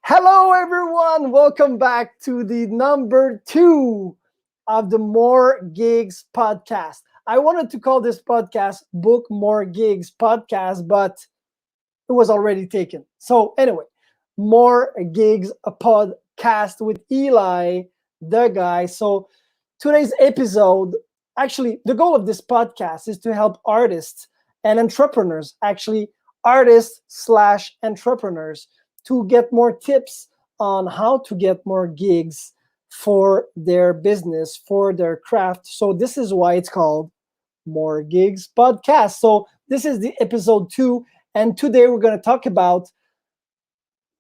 Hello, everyone. Welcome back to the number two of the More Gigs podcast. I wanted to call this podcast Book More Gigs podcast, but it was already taken. So, anyway, More Gigs, a podcast with Eli, the guy. So, today's episode actually, the goal of this podcast is to help artists and entrepreneurs, actually, artists slash entrepreneurs to get more tips on how to get more gigs for their business, for their craft. So this is why it's called More Gigs Podcast. So this is the episode 2, and today we're going to talk about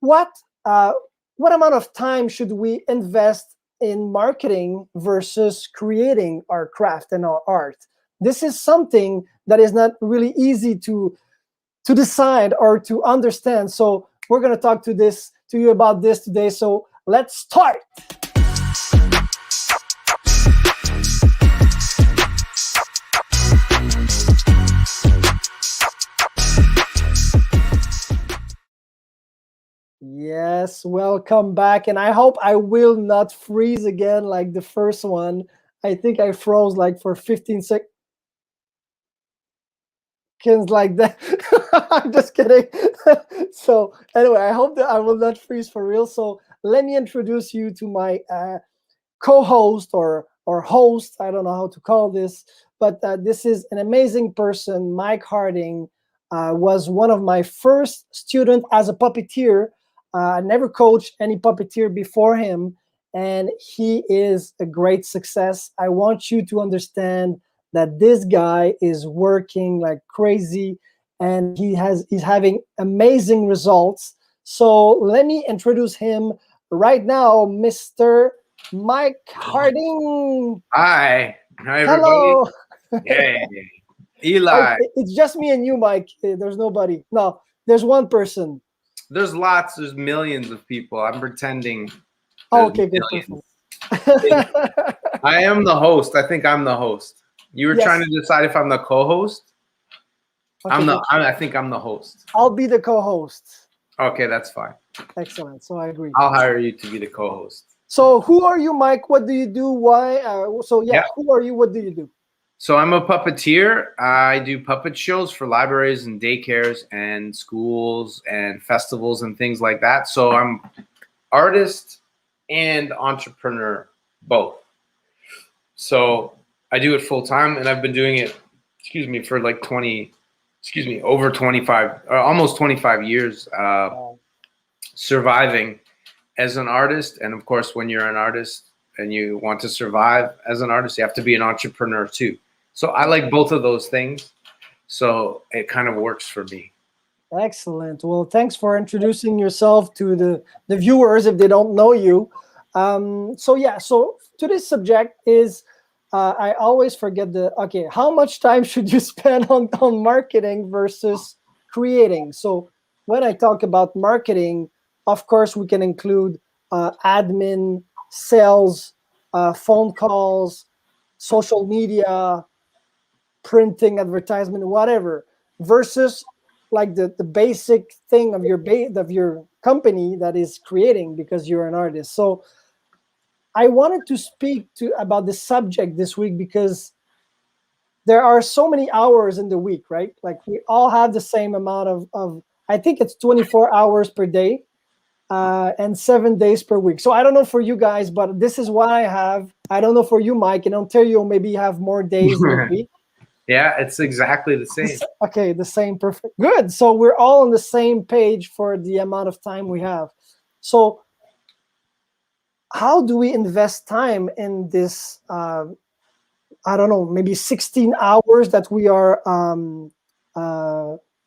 what uh, what amount of time should we invest in marketing versus creating our craft and our art. This is something that is not really easy to decide or to understand. So we're going to talk to you about this today. So let's start. Yes, welcome back. And I hope I will not freeze again like the first one. I think I froze like for 15 seconds like that. I'm just kidding. So anyway, I hope that I will not freeze for real. So let me introduce you to my co-host or host. I don't know how to call this, but this is an amazing person. Mike Harding was one of my first student as a puppeteer. I never coached any puppeteer before him, and he is a great success. I want you to understand that this guy is working like crazy, and he's having amazing results. So let me introduce him right now, Mr. Mike Harding. Hi everybody. Hello. Hey, Eli. It's just me and you, Mike. There's nobody. No, there's one person. There's millions of people. I'm pretending. Oh, There's okay, good. millions. Perfect. I am the host. I think I'm the host. You were Yes. trying to decide if I'm the co-host. Okay, good. I think I'm the host. I'll be the co-host. Okay, that's fine. Excellent. So I agree. I'll hire you to be the co-host. So who are you, Mike? What do you do? Why? Yeah. Who are you? What do you do? So I'm a puppeteer. I do puppet shows for libraries and daycares and schools and festivals and things like that. So I'm artist and entrepreneur both. So I do it full time, and I've been doing it, for like over 25, almost 25 years, surviving as an artist. And of course, when you're an artist and you want to survive as an artist, you have to be an entrepreneur too. So I like both of those things. So it kind of works for me. Excellent. Well, thanks for introducing yourself to the viewers if they don't know you. So today's subject is, I always forget how much time should you spend on marketing versus creating? So when I talk about marketing, of course, we can include admin, sales, phone calls, social media, printing, advertisement, whatever, versus like the basic thing of your company that is creating because you're an artist. So I wanted to speak about the subject this week because there are so many hours in the week, right? Like we all have the same amount of I think it's 24 hours per day and 7 days per week. So I don't know for you guys, but this is what I have. I don't know for you, Mike. In Ontario, maybe you have more days in a week. Yeah, it's exactly the same. Okay, the same. Perfect. Good. So we're all on the same page for the amount of time we have. So how do we invest time in this, I don't know, maybe 16 hours that we are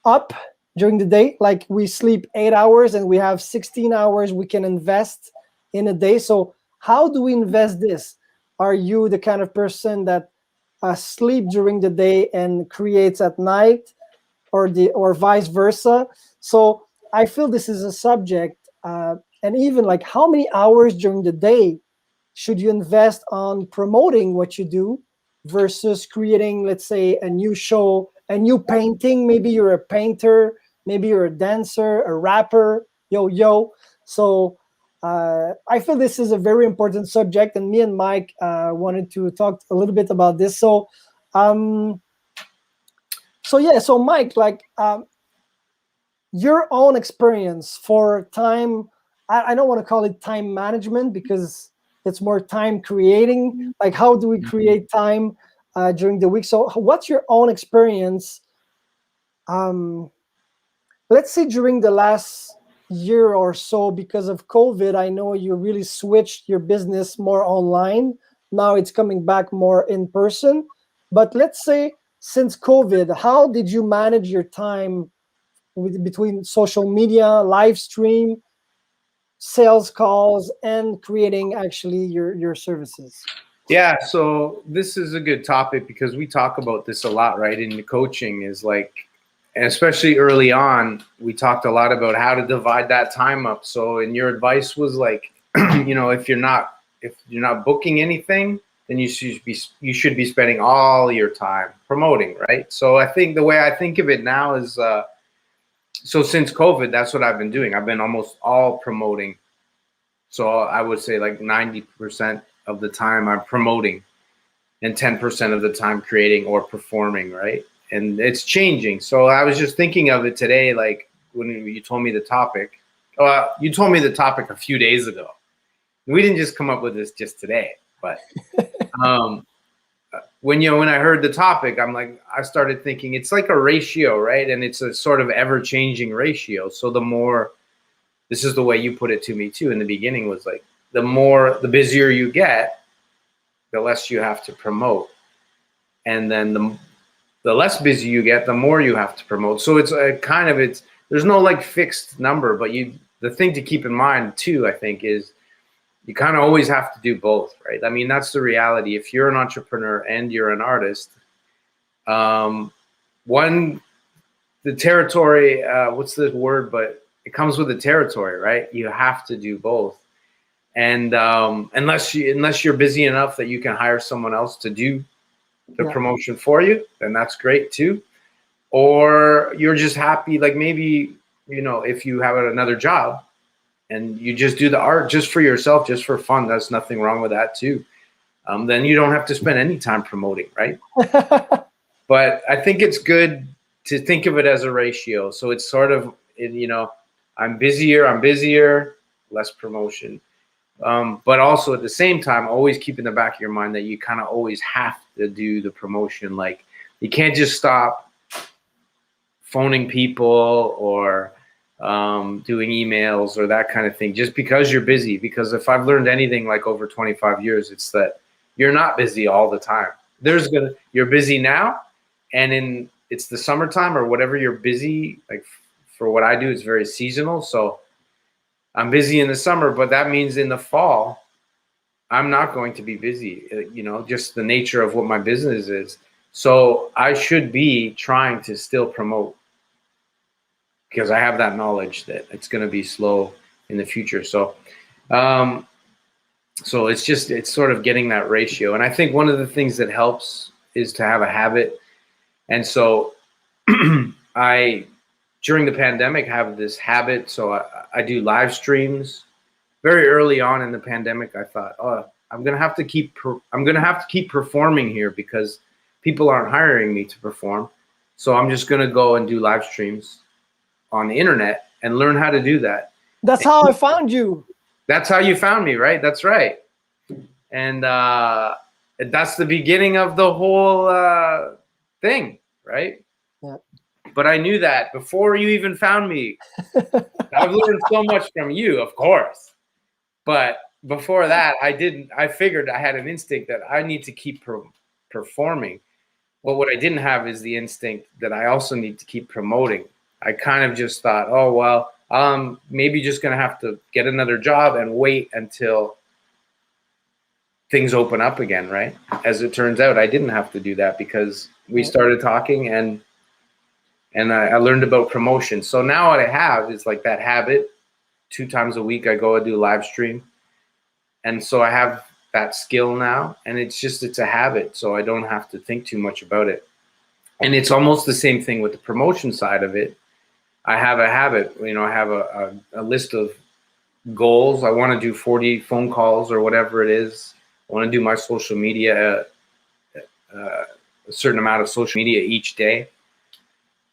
up during the day? Like we sleep 8 hours and we have 16 hours we can invest in a day. So how do we invest this? Are you the kind of person that sleep during the day and creates at night, or vice versa? So I feel this is a subject, and even like how many hours during the day should you invest on promoting what you do versus creating, let's say, a new show, a new painting? Maybe you're a painter, maybe you're a dancer, a rapper. Yo, yo. So I feel this is a very important subject, and me and Mike wanted to talk a little bit about this. Um, so Mike, like your own experience for time. I don't want to call it time management because it's more time creating. Like, how do we Mhm. create time during the week? So, what's your own experience? Um, let's say during the last year or so, because of COVID, I know you really switched your business more online. Now it's coming back more in person. But let's say since COVID, how did you manage your time between social media, live stream, sales calls, and creating actually your services? Yeah, so this is a good topic because we talk about this a lot, right? In the coaching is like, and especially early on, we talked a lot about how to divide that time up. So, and your advice was like, if you're not booking anything, then you should be spending all your time promoting, right? So, I think the way I think of it now is, so since COVID, that's what I've been doing. I've been almost all promoting. So I would say like 90% of the time I'm promoting and 10% of the time creating or performing, right? And it's changing. So I was just thinking of it today, like when you told me the topic. You told me the topic a few days ago. We didn't just come up with this just today, but um, when I heard the topic, I started thinking it's like a ratio, right? And it's a sort of ever changing ratio. So the more, this is the way you put it to me too in the beginning, was like the busier you get, the less you have to promote, and then the less busy you get, the more you have to promote. So it's a kind of, it's, there's no like fixed number, but the thing to keep in mind too, I think, is you kind of always have to do both, right? I mean, that's the reality. If you're an entrepreneur and you're an artist, um, one, the territory, what's the word? But it comes with the territory, right? You have to do both. And unless you're busy enough that you can hire someone else to do the Yeah, promotion for you, then that's great too. Or you're just happy, like maybe, if you have another job and you just do the art just for yourself, just for fun, that's nothing wrong with that too. Then you don't have to spend any time promoting, right? But I think it's good to think of it as a ratio. So it's sort of, I'm busier, less promotion. But also at the same time, always keep in the back of your mind that you kind of always have to do the promotion. Like you can't just stop phoning people or doing emails or that kind of thing just because you're busy. Because if I've learned anything like over 25 years, it's that you're not busy all the time. You're busy now, and it's the summertime or whatever you're busy. Like for what I do, it's very seasonal. So I'm busy in the summer, but that means in the fall, I'm not going to be busy, just the nature of what my business is. So I should be trying to still promote because I have that knowledge that it's going to be slow in the future. Um, so it's sort of getting that ratio. And I think one of the things that helps is to have a habit. And so I, during the pandemic, have this habit. So I do live streams. Very early on in the pandemic, I thought, oh, I'm gonna have to keep performing here because people aren't hiring me to perform. So I'm just gonna go and do live streams on the internet and learn how to do that. that's how I found you. That's how you found me, right? That's right. And that's the beginning of the whole thing, right? Yeah. But I knew that before you even found me. I've learned so much from you, of course. But before that, I figured I had an instinct that I need to keep performing. But what I didn't have is the instinct that I also need to keep promoting. I kind of just thought, oh, well, maybe just going to have to get another job and wait until things open up again, right? As it turns out, I didn't have to do that because we Yeah. started talking and I learned about promotion. So now what I have is like that habit. 2 times a week, I go and do a live stream. And so I have that skill now, and it's a habit. So I don't have to think too much about it. And it's almost the same thing with the promotion side of it. I have a habit. I have a list of goals. I want to do 40 phone calls or whatever it is. I want to do my social media, a certain amount of social media each day.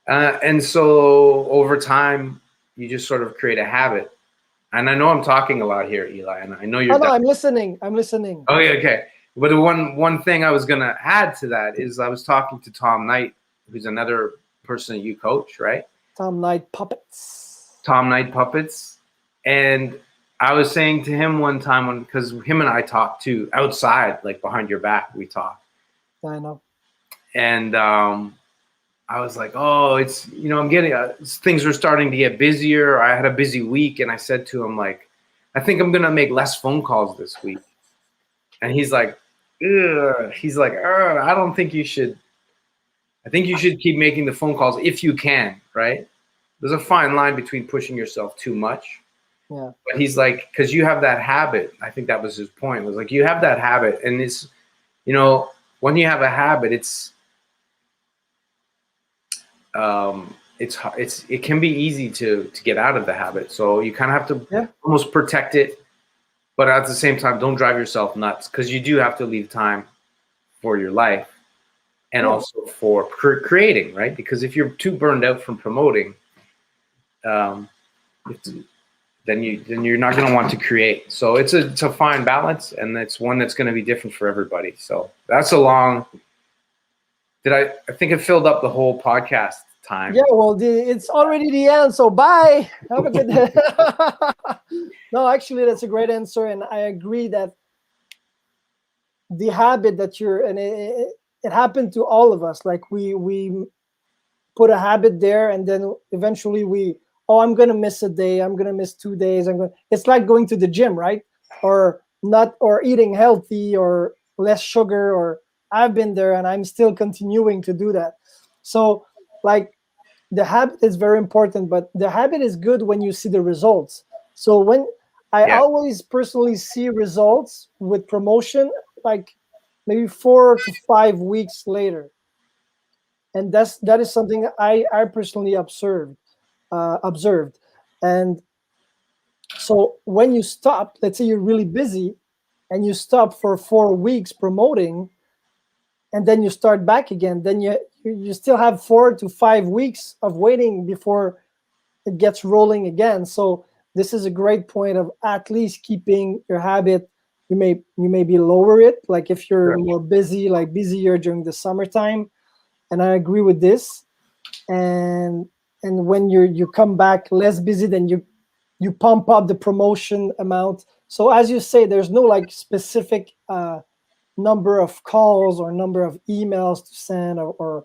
And so over time, you just sort of create a habit. And I know I'm talking a lot here, Eli, and I know Oh you're no, done. I'm listening. I'm listening. Okay, okay. But the one thing I was gonna add to that is I was talking to Tom Knight, who's another person that you coach, right? Tom Knight puppets. Tom Knight Puppets. And I was saying to him one time, because him and I talk too outside, like behind your back, we talk. I know. And I was like, oh, it's, I'm getting, things are starting to get busier. I had a busy week. And I said to him, like, I think I'm going to make less phone calls this week. And he's like, ugh. He's like, I don't think you should. I think you should keep making the phone calls if you can, right? There's a fine line between pushing yourself too much. Yeah. But he's like, because you have that habit. I think that was his point. Was like, you have that habit, and it's, when you have a habit, it can be easy to get out of the habit. So you kind of have to almost protect it, but at the same time, don't drive yourself nuts, because you do have to leave time for your life and also for creating, right? Because if you're too burned out from promoting, then you're not going to want to create. So it's a fine balance, and it's one that's going to be different for everybody. So that's a long. I think it filled up the whole podcast time. Yeah, well, it's already the end, so bye. Have a good day. No, actually, that's a great answer, and I agree that the habit that and it happened to all of us. Like we put a habit there, and then eventually I'm gonna miss a day, I'm gonna miss 2 days. It's like going to the gym, right? Or not, or eating healthy, or less sugar. Or I've been there, and I'm still continuing to do that. So, like, the habit is very important, but the habit is good when you see the results. So when I always personally see results with promotion, like maybe 4 to 5 weeks later, and that is something I personally observed. And so when you stop, let's say you're really busy, and you stop for 4 weeks promoting, and then you start back again, then you still have 4 to 5 weeks of waiting before it gets rolling again. So this is a great point of at least keeping your habit. You maybe lower it, like if you're more busy, like busier during the summertime. And I agree with this. And when you come back less busy, then you pump up the promotion amount. So as you say, there's no like specific number of calls or number of emails to send, or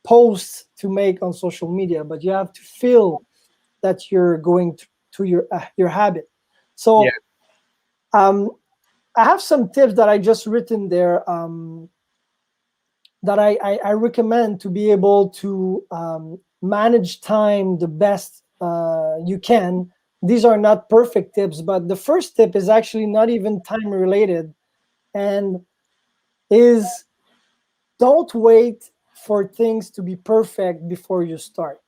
posts to make on social media, but you have to feel that you're going to your habit. So I have some tips that I just written there, that I recommend to be able to manage time the best you can. These are not perfect tips, but the first tip is actually not even time related, and is don't wait for things to be perfect before you start.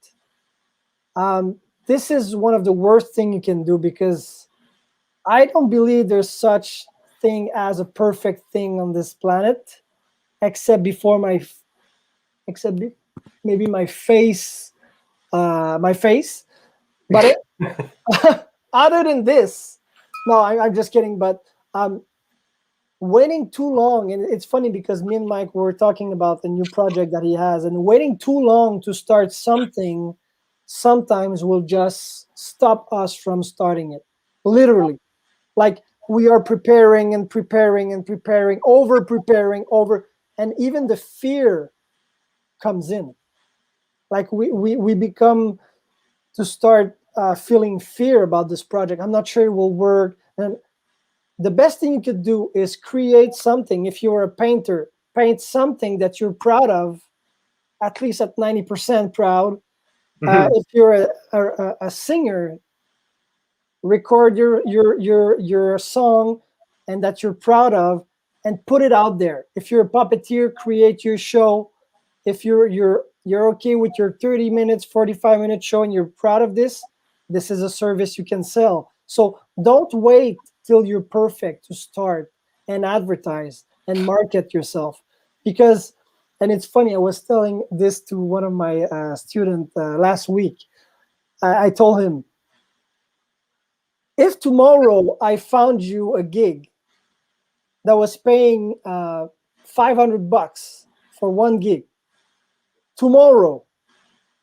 This is one of the worst thing you can do, because I don't believe there's such thing as a perfect thing on this planet, except maybe my face, But other than this, no, I'm just kidding. But waiting too long, and it's funny because me and Mike were talking about the new project that he has, and waiting too long to start something sometimes will just stop us from starting it. Literally, like we are preparing and preparing and preparing, over preparing, and even the fear comes in. Like we become to start feeling fear about this project. I'm not sure it will work. And the best thing you could do is create something. If you're a painter, paint something that you're proud of, at least at 90% proud. If you're a singer, record your song and that you're proud of, and put it out there. If you're a puppeteer, create your show. If you're you're okay with your 30 minutes, 45 minutes show, and you're proud of this, this is a service you can sell. So don't wait till you're perfect to start and advertise and market yourself. Because, and it's funny, I was telling this to one of my students last week. I told him, if tomorrow I found you a gig that was paying $500 for one gig tomorrow,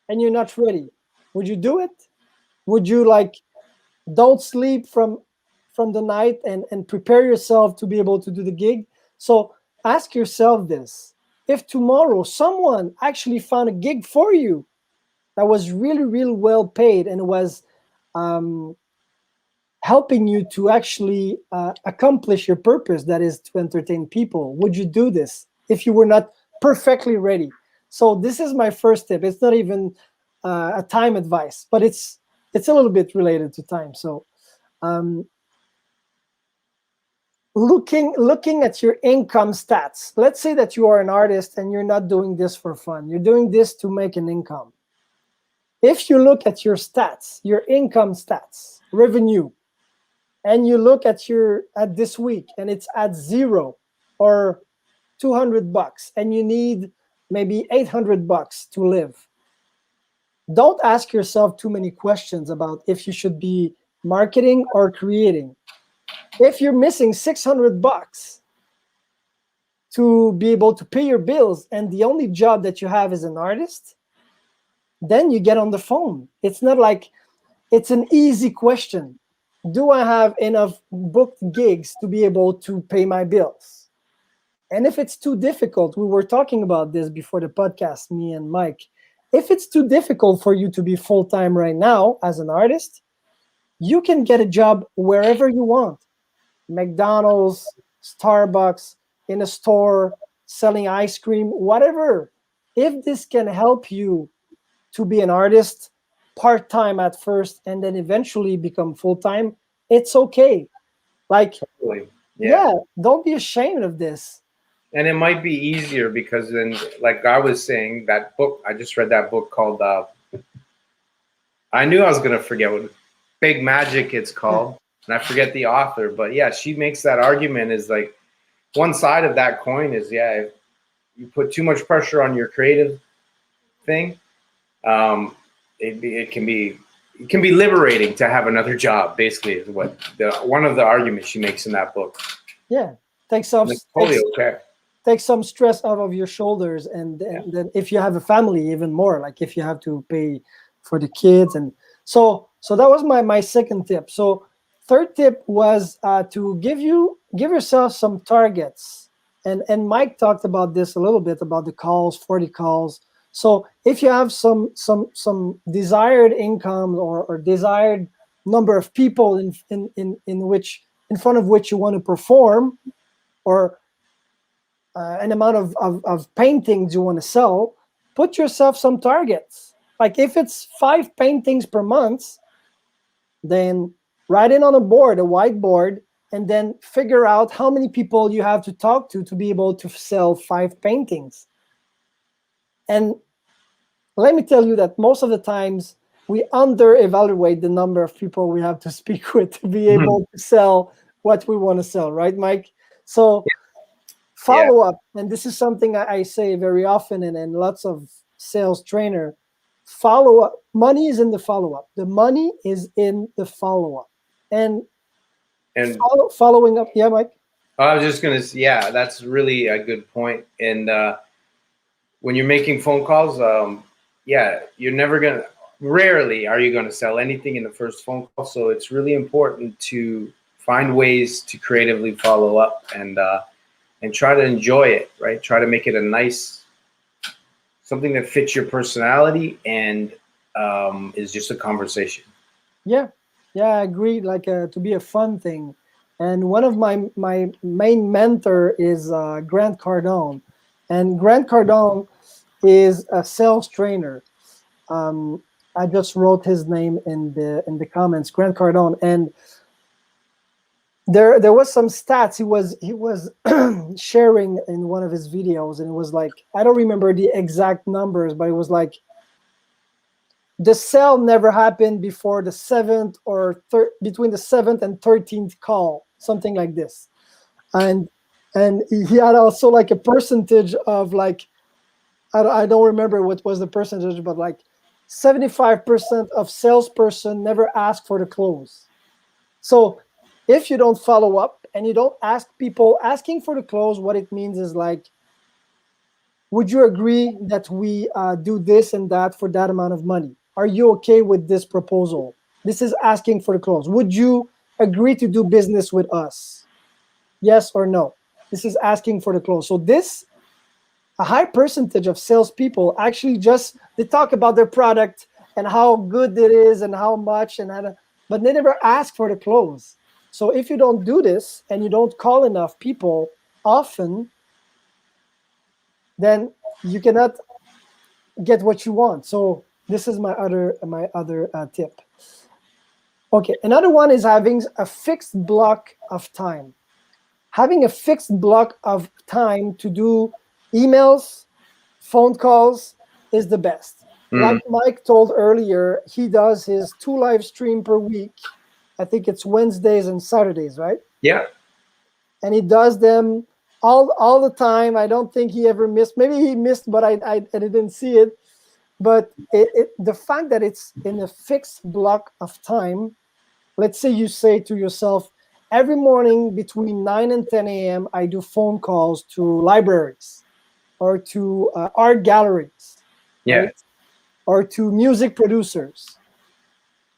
and you're not ready, would you do it? Would you like don't sleep from the night and prepare yourself to be able to do the gig? So ask yourself this: if tomorrow someone actually found a gig for you that was really, really well paid and was um, helping you to actually accomplish your purpose, that is to entertain people, would you do this if you were not perfectly ready? So this is my first tip. It's not even a time advice, but it's a little bit related to time. So um, looking at your income stats. Let's say that you are an artist and you're not doing this for fun. You're doing this to make an income. If you look at your stats, your income stats, revenue, and you look at this week and it's at 0 or $200 and you need maybe $800 to live, don't ask yourself too many questions about if you should be marketing or creating. If you're missing $600 to be able to pay your bills and the only job that you have is an artist, then you get on the phone. It's not like it's an easy question. Do I have enough booked gigs to be able to pay my bills? And if it's too difficult, we were talking about this before the podcast, me and Mike. If it's too difficult for you to be full-time right now as an artist, you can get a job wherever you want. McDonald's, Starbucks, in a store, selling ice cream, whatever. If this can help you to be an artist part-time at first and then eventually become full-time, it's okay. Like, Totally. yeah, don't be ashamed of this. And it might be easier because then, like I was saying, that book, I just read that book called, I knew I was going to forget what Big Magic it's called, and I forget the author. But yeah, she makes that argument is like one side of that coin is, yeah, if you put too much pressure on your creative thing, it can be liberating to have another job, basically, is what one of the arguments she makes in that book. Yeah, take some Totally okay. Take some stress out of your shoulders, and then if you have a family, even more. Like if you have to pay for the kids, and so that was my second tip. So third tip was to give yourself some targets, and Mike talked about this a little bit about the calls, 40 calls. So if you have some desired income or desired number of people in front of which you want to perform, or an amount of paintings you want to sell, put yourself some targets. Like if it's 5 paintings per month, then write it on a board, a whiteboard, and then figure out how many people you have to talk to be able to sell 5 paintings. And let me tell you that most of the times we under-evaluate the number of people we have to speak with to be able to sell what we want to sell, right, Mike? So follow up, and this is something I say very often, and lots of sales trainer, follow up. Money is in the follow up. The money is in the follow up, and following up. Yeah, Mike. I was just gonna say, yeah, that's really a good point. And when you're making phone calls, rarely are you gonna sell anything in the first phone call. So it's really important to find ways to creatively follow up and try to enjoy it, right? Try to make it a nice, something that fits your personality and is just a conversation. Yeah, I agree. Like to be a fun thing. And one of my main mentor is Grant Cardone, and Grant Cardone is a sales trainer. I just wrote his name in the comments, Grant Cardone, and there was some stats he was sharing in one of his videos, and it was like, I don't remember the exact numbers, but it was like the sale never happened before the seventh or between the seventh and 13th call, something like this. And he had also like a percentage of like, I don't remember what was the percentage, but like 75% of salesperson never ask for the close. So if you don't follow up and you don't ask people, asking for the close, what it means is like, would you agree that we do this and that for that amount of money? Are you okay with this proposal? This is asking for the close. Would you agree to do business with us? Yes or no? This is asking for the close. So this, a high percentage of salespeople actually just, they talk about their product and how good it is and how much, but they never ask for the close. So if you don't do this and you don't call enough people often, then you cannot get what you want. So this is my other tip. Okay, another one is having a fixed block of time. Having a fixed block of time to do emails, phone calls is the best. Like Mike told earlier, he does his 2 live stream per week. I think it's Wednesdays and Saturdays, right? Yeah. And he does them all the time. I don't think he ever missed. Maybe he missed, but I didn't see it. But the fact that it's in a fixed block of time, let's say you say to yourself, every morning between 9 and 10 a.m., I do phone calls to libraries or to art galleries, Yeah. right? Or to music producers,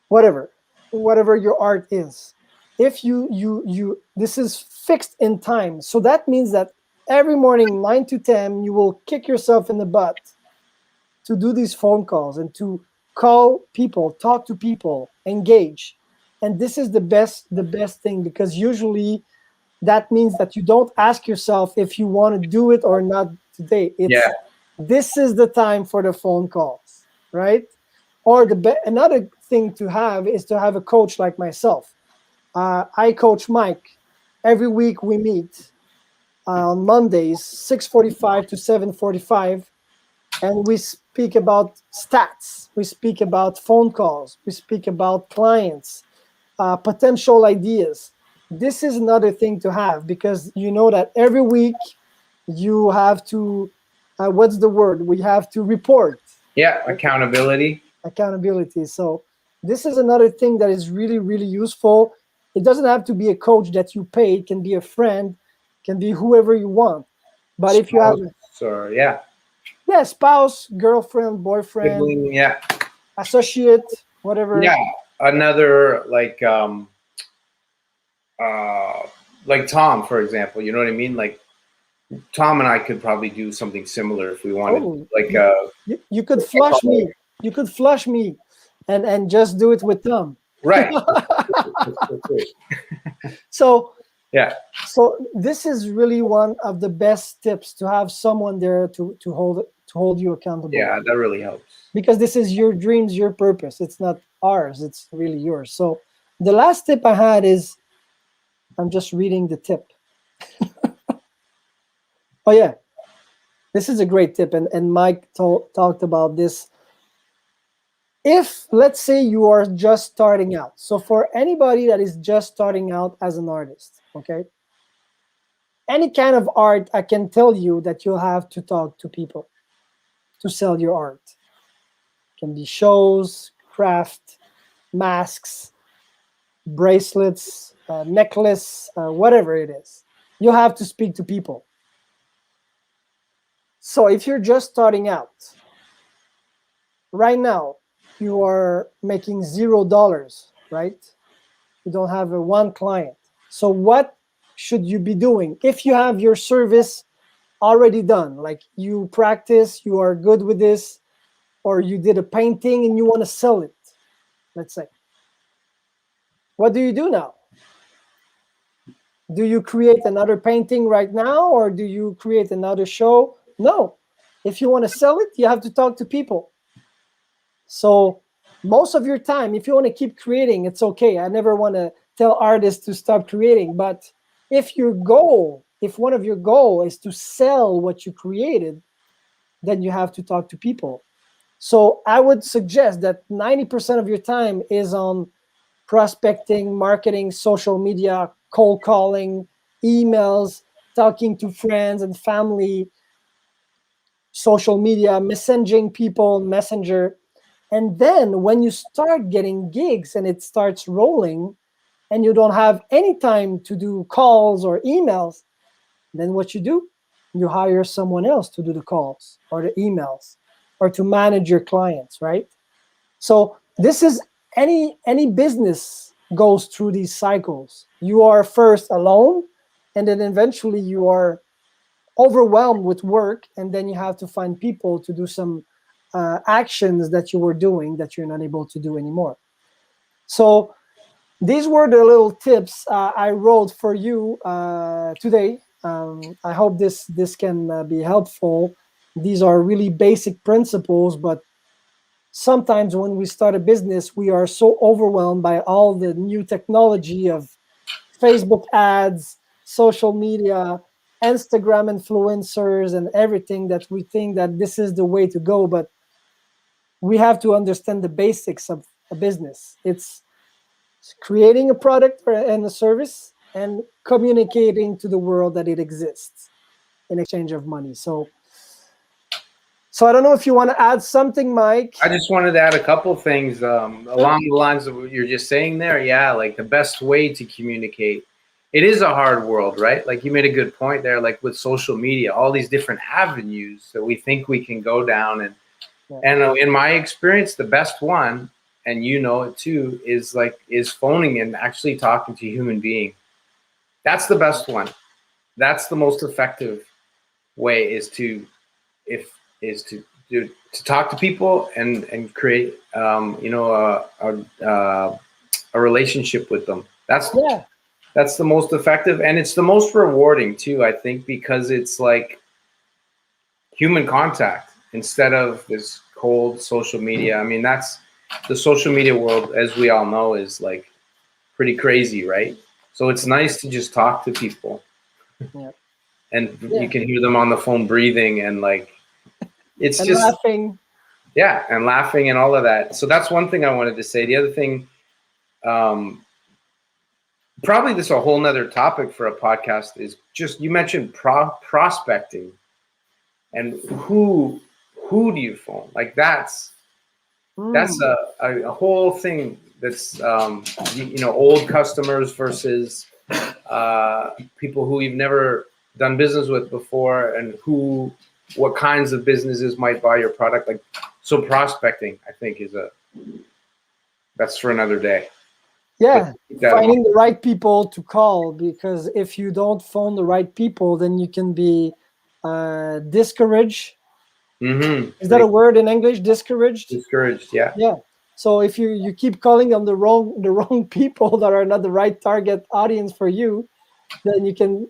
whatever your art is. If you this is fixed in time, so that means that every morning 9 to 10 you will kick yourself in the butt to do these phone calls and to call people, talk to people, engage. And this is the best thing, because usually that means that you don't ask yourself if you want to do it or not today. It's this is the time for the phone calls, right? Or another thing to have is to have a coach like myself. I coach Mike. Every week we meet on Mondays, 6:45 to 7:45, and we speak about stats. We speak about phone calls. We speak about clients, potential ideas. This is another thing to have, because you know that every week you have to, what's the word? We have to report. Yeah. Accountability. Accountability. So this is another thing that is really, really useful. It doesn't have to be a coach that you pay. It can be a friend, can be whoever you want. But if you have, Or yeah. yeah, spouse, girlfriend, boyfriend, Sibling, yeah. associate, whatever. Yeah. Another like Tom, for example. You know what I mean? Like Tom and I could probably do something similar if we wanted. Oh, Like you could flush me. You could flush me, and just do it with Tom. right. So Yeah. so this is really one of the best tips, to have someone there to hold you accountable. Yeah, that really helps. Because this is your dreams, your purpose. It's not ours. It's really yours. So the last tip I had is, I'm just reading the tip. Oh yeah, this is a great tip, and Mike talked about this. If, let's say, you are just starting out, so for anybody that is just starting out as an artist, okay, any kind of art, I can tell you that you'll have to talk to people to sell your art. It can be shows, craft, masks, bracelets, necklace, whatever it is. You have to speak to people. So if you're just starting out, right now, you are making $0, right? You don't have one client. So what should you be doing? If you have your service already done, like you practice, you are good with this, or you did a painting and you want to sell it, let's say. What do you do now? Do you create another painting right now, or do you create another show? No. If you want to sell it, you have to talk to people. So most of your time, if you want to keep creating, it's okay. I never want to tell artists to stop creating. But if one of your goal is to sell what you created, then you have to talk to people. So I would suggest that 90% of your time is on prospecting, marketing, social media, cold calling, emails, talking to friends and family, social media, messaging people, messenger. And then when you start getting gigs and it starts rolling and you don't have any time to do calls or emails, then what you do, you hire someone else to do the calls or the emails or to manage your clients, right? So this is any business goes through these cycles. You are first alone, and then eventually you are overwhelmed with work, and then you have to find people to do some actions that you were doing that you're not able to do anymore. So these were the little tips I wrote for you today. I hope this can be helpful. These are really basic principles, but sometimes when we start a business, we are so overwhelmed by all the new technology of Facebook ads, social media, Instagram influencers, and everything that we think that this is the way to go. But we have to understand the basics of a business. It's creating a product and a service and communicating to the world that it exists in exchange of money. So I don't know if you want to add something, Mike. I just wanted to add a couple things along the lines of what you're just saying there. Yeah, like the best way to communicate. It is a hard world, right? Like you made a good point there, like with social media, all these different avenues that we think we can go down. And in my experience, the best one, and you know it too, is phoning and actually talking to a human being. That's the best one. That's the most effective way is to talk to people and create a relationship with them. That's the most effective, and it's the most rewarding too, I think, because it's like human contact instead of this cold social media. I mean, that's the social media world, as we all know, is like pretty crazy, right? So it's nice to just talk to people. And you can hear them on the phone breathing and like it's and just laughing. Yeah, and laughing and all of that. So that's one thing I wanted to say. The other thing, probably this is a whole nother topic for a podcast, is just you mentioned prospecting and who do you phone? Like that's a whole thing. That's old customers versus people who you've never done business with before, and what kinds of businesses might buy your product. Like, so prospecting, I think, that's for another day. Yeah, finding the right people to call, because if you don't phone the right people, then you can be discouraged. Mm-hmm. Is that a word in English? Discouraged? Discouraged, yeah. Yeah. So if you keep calling on the wrong people that are not the right target audience for you, then you can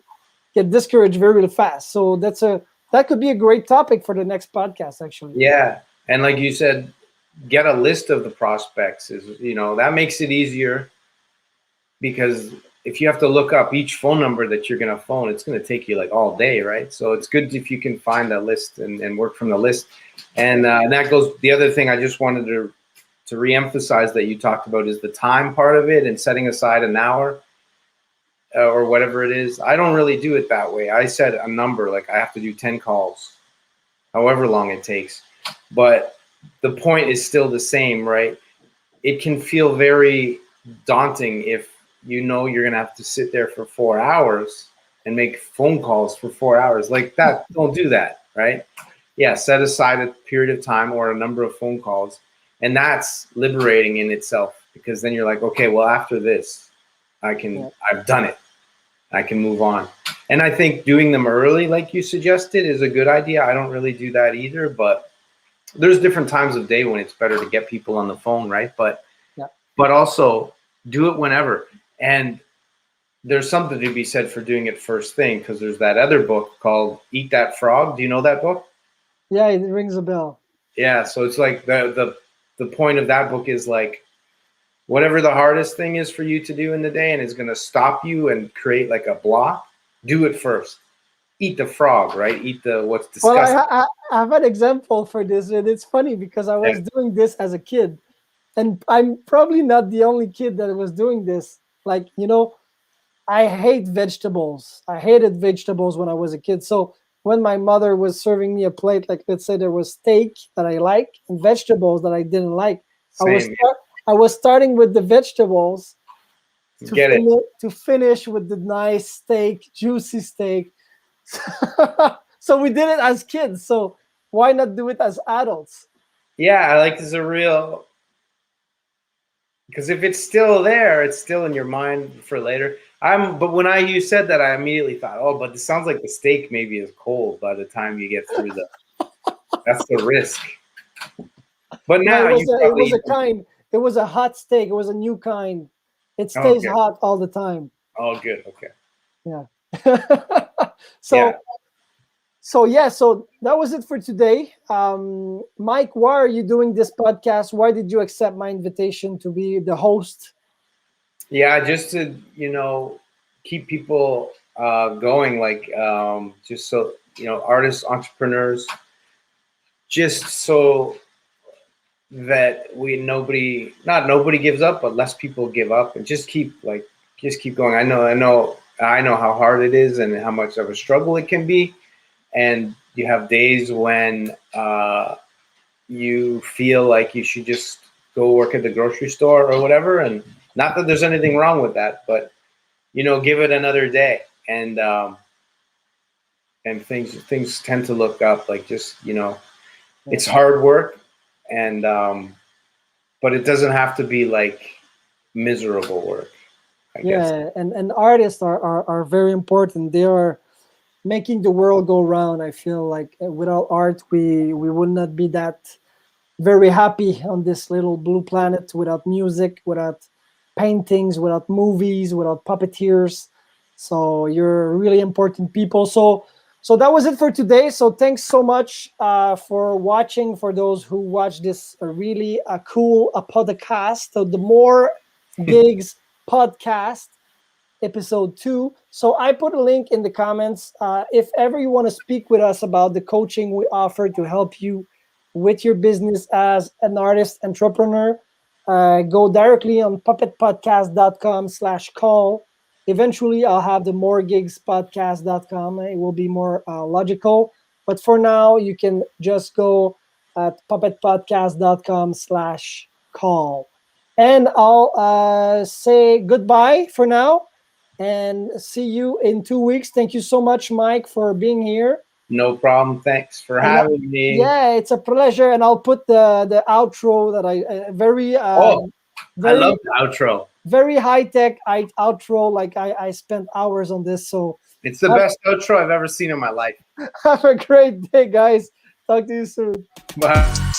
get discouraged very, really fast. So that could be a great topic for the next podcast, actually. Yeah, and like you said, get a list of the prospects. That makes it easier, because if you have to look up each phone number that you're going to phone, it's going to take you like all day, right? So it's good if you can find that list and work from the list. And that goes, the other thing I just wanted to reemphasize that you talked about is the time part of it and setting aside an hour or whatever it is. I don't really do it that way. I set a number, like I have to do 10 calls, however long it takes. But the point is still the same, right? It can feel very daunting if you're going to have to sit there for 4 hours and make phone calls for 4 hours like that. Don't do that, right? Yeah, set aside a period of time or a number of phone calls. And that's liberating in itself, because then you're like, okay, well, after this, I've done it. I can move on. And I think doing them early, like you suggested, is a good idea. I don't really do that either, but there's different times of day when it's better to get people on the phone, right? But also do it whenever. And there's something to be said for doing it first thing, because there's that other book called Eat That Frog. Do you know that book? Yeah, it rings a bell. Yeah, so it's like the point of that book is like whatever the hardest thing is for you to do in the day and is going to stop you and create like a block, do it first. Eat the frog, right? Eat the what's Well, disgusting. I have an example for this, and it's funny because I Yeah. was doing this as a kid, and I'm probably not the only kid that was doing this. Like, I hate vegetables. I hated vegetables when I was a kid. So when my mother was serving me a plate, like let's say there was steak that I like and vegetables that I didn't like, Same. I was starting with the vegetables Get it. to finish with the nice steak, juicy steak. So we did it as kids. So why not do it as adults? Yeah, I like this a real because if it's still there, it's still in your mind for later. But when you said that, I immediately thought, oh, but this sounds like the steak maybe is cold by the time you get through that's the risk. But No, now you it was probably a kind. It was a hot steak. It was a new kind. It oh stays good. hot all the time. Oh good, okay. Yeah. Yeah. So that was it for today. Mike, why are you doing this podcast? Why did you accept my invitation to be the host? Yeah, just to, keep people going, like just so, artists, entrepreneurs, just so that not nobody gives up, but less people give up and just keep going. I know how hard it is and how much of a struggle it can be. And you have days when you feel like you should just go work at the grocery store or whatever. And not that there's anything wrong with that, but give it another day. And things tend to look up. Like just it's hard work, and but it doesn't have to be like miserable work, I guess. Yeah, and artists are very important. They are making the world go round. I feel like without art, we would not be that very happy on this little blue planet without music, without paintings, without movies, without puppeteers. So you're really important people. So that was it for today. So thanks so much for watching. For those who watch this, really cool podcast. So the More Gigs podcast, episode 2. So I put a link in the comments. If ever you want to speak with us about the coaching we offer to help you with your business as an artist entrepreneur, go directly on puppetpodcast.com/call. Eventually, I'll have the moregigspodcast.com. It will be more logical. But for now, you can just go at puppetpodcast.com/call. And I'll say goodbye for now and see you in 2 weeks. Thank you so much, Mike, for being here. No problem. Thanks for And having me. yeah, it's a pleasure. And I'll put the outro that I I very love the outro. very high tech outro. Like I spent hours on this. So It's the best outro I've ever seen in my life. have a great day, guys. Talk to you soon. Bye.